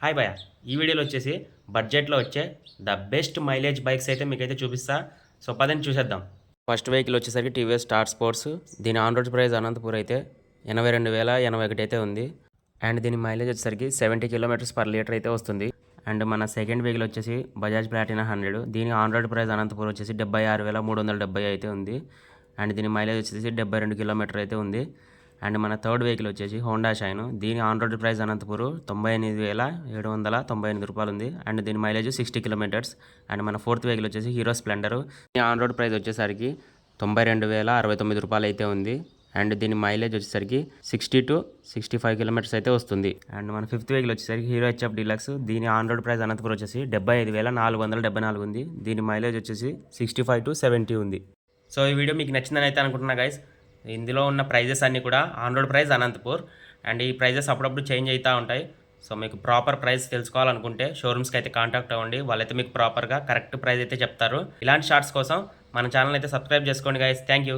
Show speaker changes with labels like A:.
A: Hi భయ్య, ఈ వీడియోలో వచ్చేసి బడ్జెట్లో వచ్చే ద బెస్ట్ మైలేజ్ బైక్స్ అయితే మీకైతే చూపిస్తా. సో పదని చూసేద్దాం. ఫస్ట్ వెహికల్ వచ్చేసరికి టీవీఎస్ స్టార్ స్పోర్ట్స్. దీని ఆన్ రోడ్ ప్రైస్ అనంతపూర్ అయితే 82,081 అయితే ఉంది. అండ్ దీని మైలేజ్ వచ్చేసరికి 70 కిలోమీటర్స్ పర్ లీటర్ అయితే వస్తుంది. అండ్ మన సెకండ్ వెహికల్ వచ్చేసి బజాజ్ ప్లాటినా 100. దీని ఆన్ రోడ్ ప్రైస్ అనంతపూర్ వచ్చేసి 76,370 అయితే ఉంది. అండ్ దీని మైలేజ్ వచ్చేసి 72 కిలోమీటర్ అయితే ఉంది. అండ్ మన థర్డ్ వెహికల్ వచ్చేసి హోండా షైన్. దీని ఆన్ రోడ్ ప్రైస్ అనంతపూర్ 98,798 రూపాయలు ఉంది. అండ్ దీని మైలేజ్ 60 కిలోమీటర్స్. అండ్ మన ఫోర్త్ వెహికల్ వచ్చేసి హీరో స్ప్లెండర్. దీని ఆన్ రోడ్ ప్రైస్ వచ్చేసరికి 92,069 రూపాయలు అయితే ఉంది. అండ్ దీని మైలేజ్ వచ్చేసరికి 60 to 65 కిలోమీటర్స్ అయితే వస్తుంది. అండ్ మన ఫిఫ్త్ వెహికల్ వచ్చేసరికి హీరో హెచ్ఎఫ్ డీలక్స్. దీని ఆన్ రోడ్ ప్రైస్ అనంతపురం వచ్చేసి 75,474 ఉంది. దీని మైలేజ్ వచ్చేసి 65 to 70 ఉంది. సో ఈ వీడియో మీకు నచ్చిందని అయితే అనుకుంటున్నా గైస్. ఇందులో ఉన్న ప్రైజెస్ అన్నీ కూడా on road price Anantapur. And ఈ ప్రైజెస్ అప్పుడప్పుడు చేంజ్ అవుతూ ఉంటాయి. సో మీకు ప్రాపర్ ప్రైస్ తెలుసుకోవాలనుకుంటే షోరూమ్స్కి అయితే కాంటాక్ట్ అవ్వండి. వాళ్ళైతే మీకు ప్రాపర్గా కరెక్ట్ ప్రైస్ అయితే చెప్తారు. ఇలాంటి షార్ట్స్ కోసం మన ఛానల్ అయితే సబ్స్క్రైబ్ చేసుకోండి గైస్. Thank you.